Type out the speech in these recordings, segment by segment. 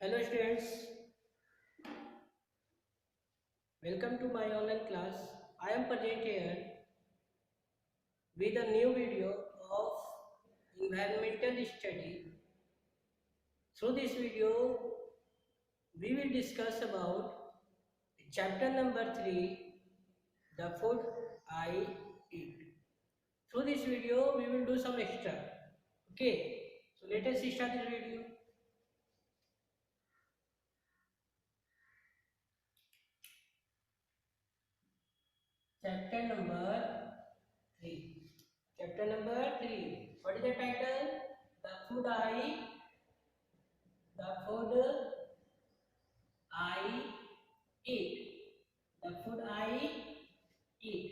Hello students, welcome to my online class. I am present here with a new video of environmental study. Through this video, we will discuss about chapter number 3, the food I eat. Through this video, we will do some extra. Okay, so let us start this video. Chapter number 3. Chapter number 3. What is the title? The food I eat. The food I eat.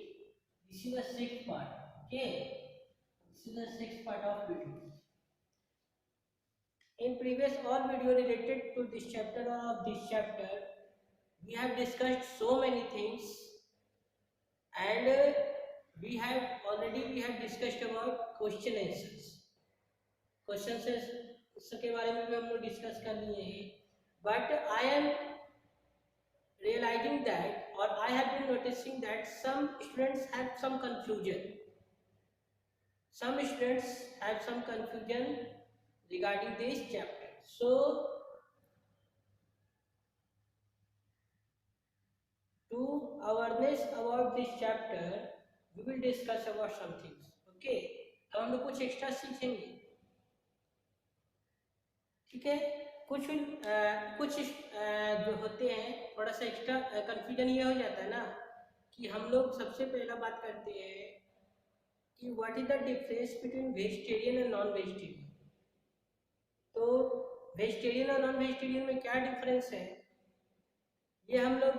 This is the sixth part. Okay. This is the sixth part of video. In previous all video related to this chapter or of this chapter, we have discussed so many things, and we have discussed about question answers. Question के बारे में भी हम लोग discuss कर लिए हैं, but I am realizing that, or I have been noticing that some students have some confusion. Some students have some confusion regarding this chapter. So, to awareness about this chapter, we will discuss about some things. Okay? अब हम लोग कुछ extra सीखेंगे. ठीक है? कुछ जो होते हैं थोड़ा सा एक्स्ट्रा कंफ्यूजन ये हो जाता है ना कि हम लोग सबसे पहला बात करते हैं कि what is the difference between vegetarian and non vegetarian. तो वेजिटेरियन और नॉन वेजिटेरियन में क्या डिफरेंस है ये हम लोग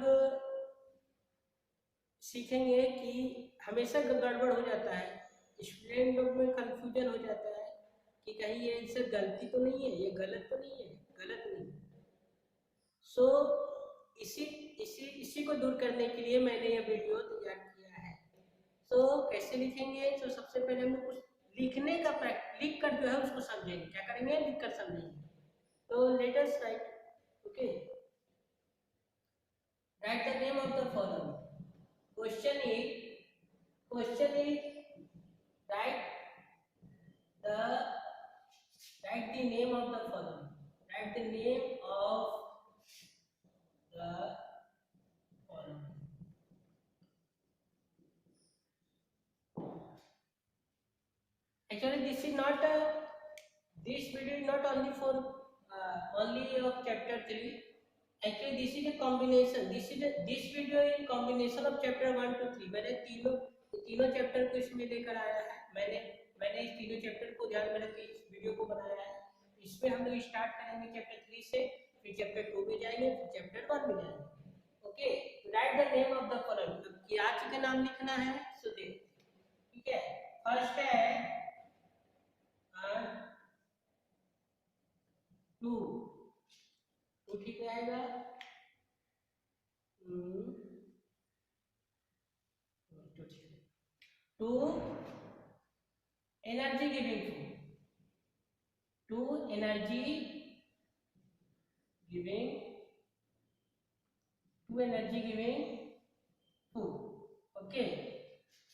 सीखेंगे. कि हमेशा गड़बड़ हो जाता है, स्टूडेंट लोग में कंफ्यूजन हो जाता है कि कहीं ये इससे गलती तो नहीं है, ये गलत तो नहीं है, गलत नहीं. सो इसी इसी इसी को दूर करने के लिए मैंने यह वीडियो तैयार किया है. तो कैसे लिखेंगे? तो सबसे पहले हम कुछ लिखने का लिख कर जो है उसको समझेंगे. क्या करेंगे? लिख कर समझेंगे. तो let us right. Okay, right the name of the following. Question is right the name of the following. Write the name of the following. Actually, this is not this video is not only for only of chapter 3. Actually, this is a combination. This video is combination of chapter 1 to 3. मैंने तीनों chapter को इसमें लेकर आया है. मैंने इस तीनों चैप्टर को ध्यान में रख के इस वीडियो को बनाया है. इसमें हम लोग स्टार्ट करेंगे चैप्टर 3 से, फिर चैप्टर 2 में जाएंगे, फिर चैप्टर 1 में जाएंगे. Okay, right the name of the following. अब क्या चीज का नाम लिखना है सो देखते हैं. ठीक है, फर्स्ट है 2. 2 ठीक रहेगा. Two energy giving food. Two energy giving food. Okay,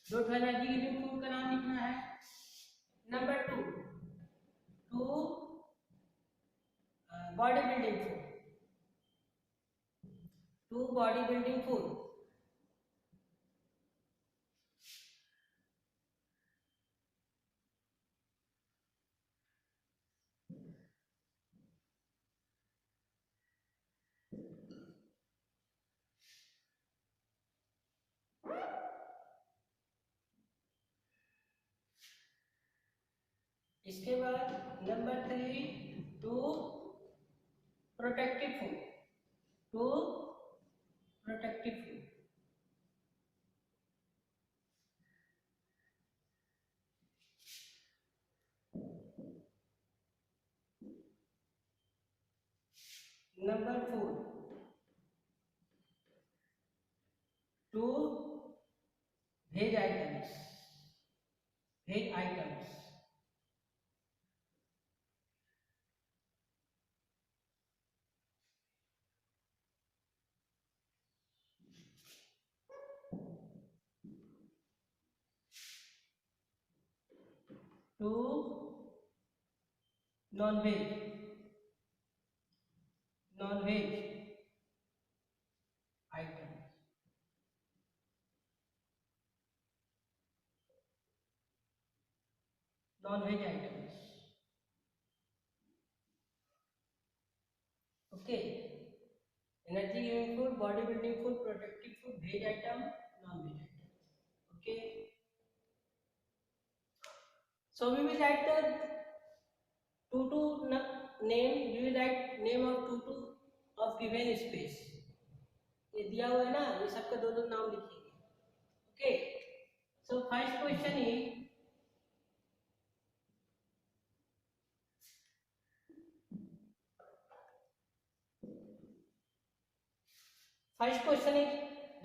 दो एनर्जी गिविंग फूड का नाम लिखना है. Number 2, two body building food. Two body building food. इसके बाद number 3, two protective food. Two protective food. Number 4, two veg items. Two non veg item, non veg items. Okay, energy giving food, body building food, protective food, veg item, non veg item. Okay, so we will write the two name, we will write name of two of given space, ये दिया हुआ है ना, ये सबका दो दो नाम लिखिए। Okay, so first question is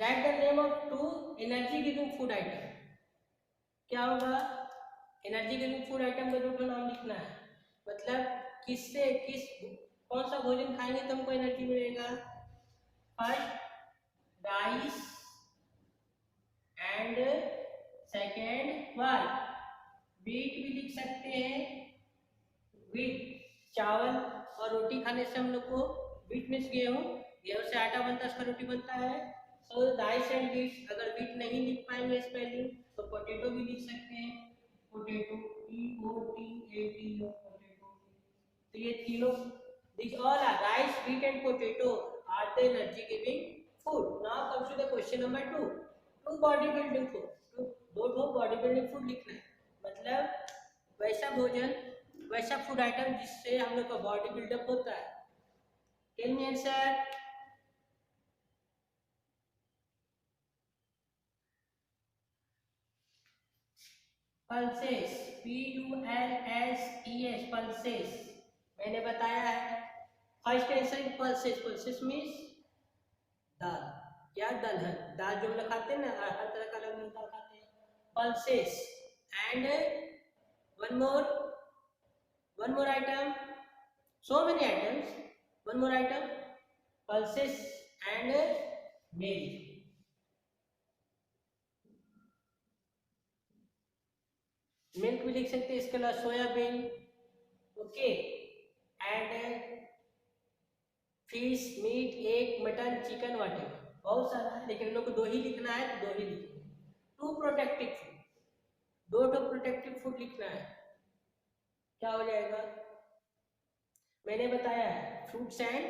write the name of two energy giving food item. क्या होगा, एनर्जी गिविंग फूड आइटम का दो नाम लिखना है, मतलब किससे किस कौन सा भोजन खाएंगे तो हमको एनर्जी मिलेगा। First rice and second what, wheat भी लिख सकते हैं, व्हीट चावल और रोटी खाने से हम लोग को, व्हीट मीन्स गेहूं, गेहूं से आटा बनता है, उसका रोटी बनता है। सो राइस एंड व्हीट, अगर व्हीट नहीं लिख पाएंगे स्पेलिंग तो पोटैटो भी लिख सकते हैं, पोटैटो, POTATO, पोटैटो। तो ये तीनों, these all are rice, wheat and potato are the energy giving food. Now comes to the question number 2, two body building food, दो बॉडी बिल्डिंग फूड लिखना है, मतलब वैसा भोजन, वैसा फूड आइटम जिससे हम लोग का बॉडी बिल्डअप होता है। Tell me answer. Pulses, PULSES, pulses, मैंने बताया है। First answer pulses, pulses means दाल, क्या दाल है, दाल जो हम लोग खाते हैं ना, हर तरह का अलग अलग दाल खाते हैं। Pulses and one more item, so many items, one more item, pulses and milk, milk भी लिख सकते हैं, इसके अलावा soyabean. Okay, and fish, meat, egg, mutton, chicken, whatever, बहुत सारा है, लेकिन हम लोग को दो ही लिखना है तो दो ही लिखेंगे। टू प्रोटेक्टिव फूड, दो प्रोटेक्टिव फूड लिखना है, क्या हो जाएगा, मैंने बताया है fruits and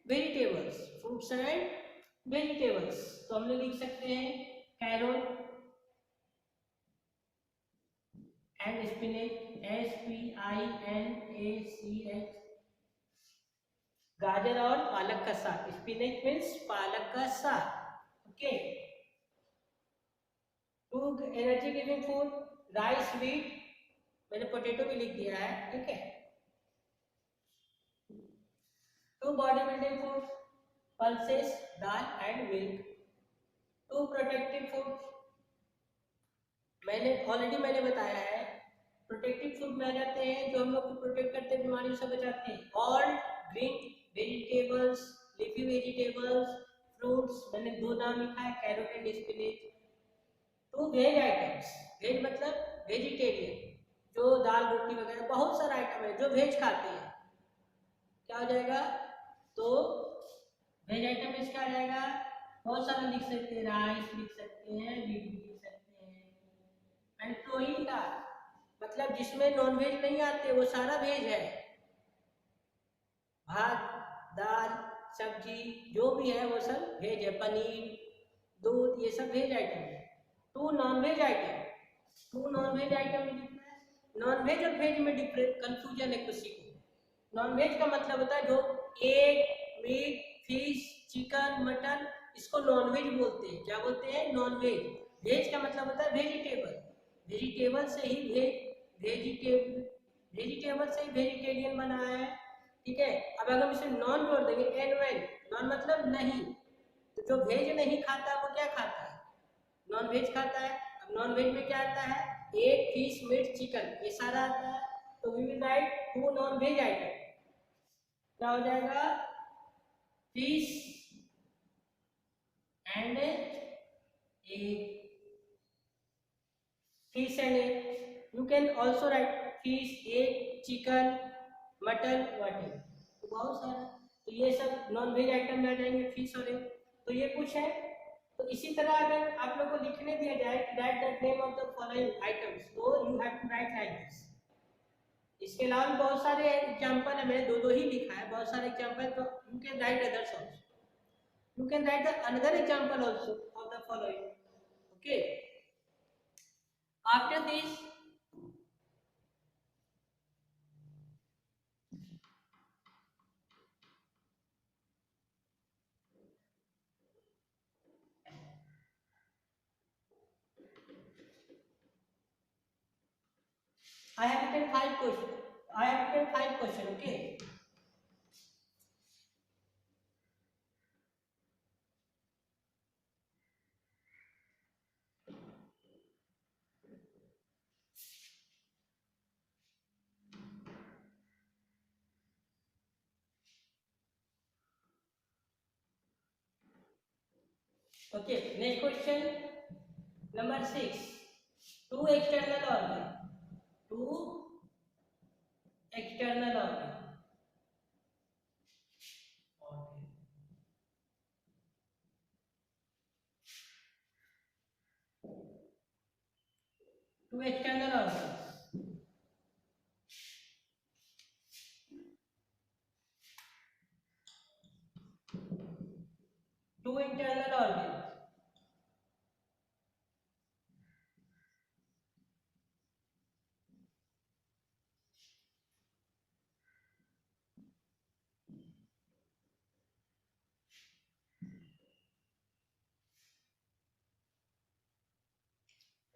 vegetables, fruits and vegetables, तो हम लोग लिख सकते हैं कैरोट एंड स्पिनच, SPINACH, गाजर और पालक का साग, स्पिनच मीन्स पालक का साग। Okay, two energy giving food, rice, wheat, मैंने पोटैटो भी लिख दिया है, ठीक है। Two body building food, pulses, दाल and milk. Two protective food, मैंने बताया है, प्रोटेक्टिव फूड में आ जाते हैं जो हम लोग को प्रोटेक्ट करते हैं, बीमारियों से बचाते हैं। All green vegetables, leafy vegetables, fruits, मैंने दो नाम लिखा है, carrot and spinach. Two veg items, veg मतलब वेजिटेरियन, जो दाल रोटी वगैरह बहुत सारा आइटम है जो वेज खाते हैं, क्या हो जाएगा, तो वेज आइटम इसका आ जाएगा, बहुत सारा लिख सकते हैं, राइस लिख सकते हैं, व्हीट लिख सकते हैं, एंड प्रोटीन का मतलब जिसमें नॉन वेज नहीं आते वो सारा वेज है, भात, दाल, सब्जी जो भी है वो सब वेज है, पनीर, दूध, ये सब वेज आइटम है। Two non veg item, two non veg item में लिखना है, नॉन वेज और वेज में डिफरेंट कंफ्यूजन है किसी को। नॉन वेज का मतलब होता है जो egg, meat, fish, chicken, mutton, इसको नॉन वेज बोलते हैं, क्या बोलते हैं, नॉन वेज। वेज का मतलब होता है वेजिटेबल, वेजिटेबल से ही वेजिटेबल से ही वेजिटेरियन बना है, ठीक है। अब अगर हम इसे नॉन जोड़ देंगे, एन वेज, नॉन मतलब नहीं, तो जो वेज नहीं खाता है वो क्या खाता है, नॉन वेज खाता है। अब नॉन वेज में क्या आता है, एग, फिश, मीट, चिकन, ये सारा आता है, तो we will write two non veg item, क्या हो जाएगा, fish and egg, fish and egg. You can also write fish, egg, chicken, mutton, whatever, तो बहुत सारा। तो ये सब नॉन वेज आइटम में आ जाएंगे, फिश और एग। तो ये कुछ है। तो इसी तरह अगर आप लोग को लिखने दिया जाए कि write the name of the following items, तो you have to write like this. इसके अलावा भी बहुत सारे एग्जांपल है, मैंने दो दो ही लिखा है, बहुत सारे एग्जांपल, तो you can write others also, you can write the another example also of the following. Okay, after this I have written 5 questions. I have written 5 questions. Okay, okay, next question number 6. Two external organ, two external organ, two external organs, two internal organs.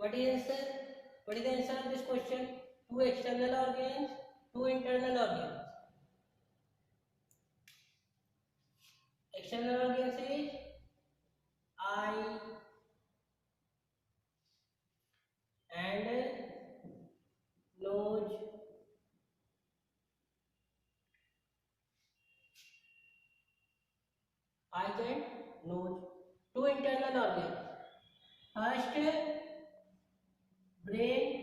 What is the answer? What is the answer of this question? Two external organs, two internal organs. External organs is eye and nose, eyes and nose. Two internal organs. First, brain,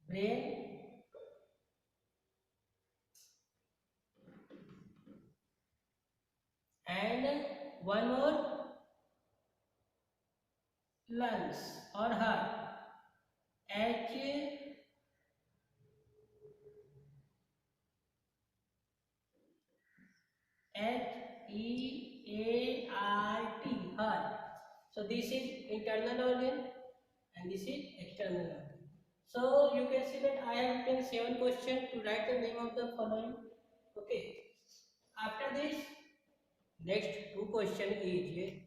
brain, and one more, lungs or heart. H H-E-A-R-T, heart. So this is internal organ and this is external organ. So you can see that I have written 7 questions to write the name of the following. Okay. After this, next 2 question is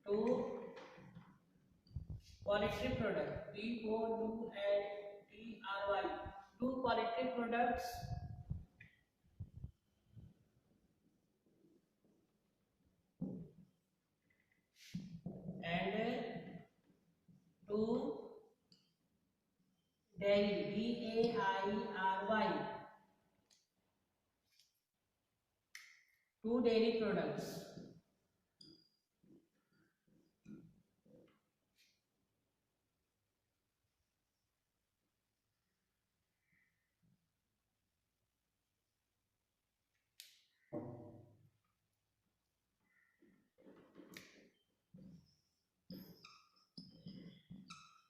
to poultry product, POULTRY, two poultry products and two dairy, DAIRY, two dairy products.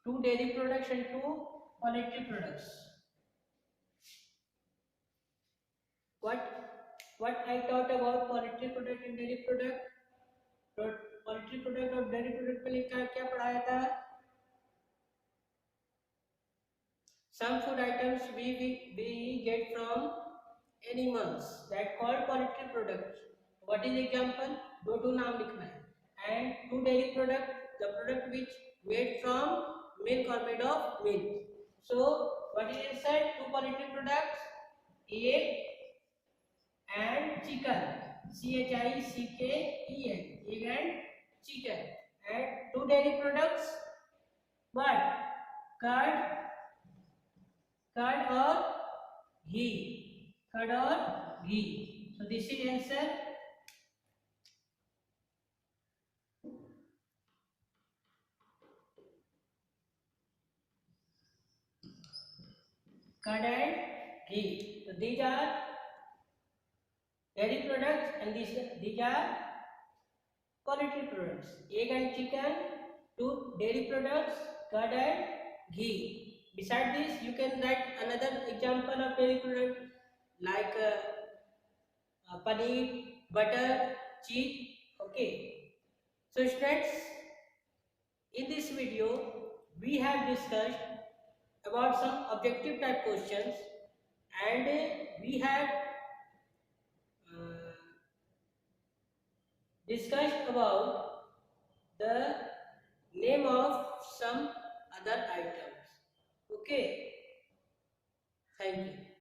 Two dairy products and two poultry products. What I taught about poultry product and dairy product? Poultry product और dairy product में क्या पढ़ाया था? Some food items we get from animals that called poultry products. What is example? दो नाम लिखना है. And two dairy product, the product which made from milk or made of milk. So what is inside two poultry products? Egg and chicken. CHICKEN, egg and chicken. And two dairy products. What? curd, curd or ghee, curd or ghee. So this is answer. Curd and ghee. So these are dairy products and these are quality products. Egg and chicken, two dairy products, curd and ghee. Beside this, you can write another example of dairy product like paneer, butter, cheese. Okay. So students, in this video, we have discussed about some objective type questions, and we have uh, discussed about the name of some other items. Okay, thank you.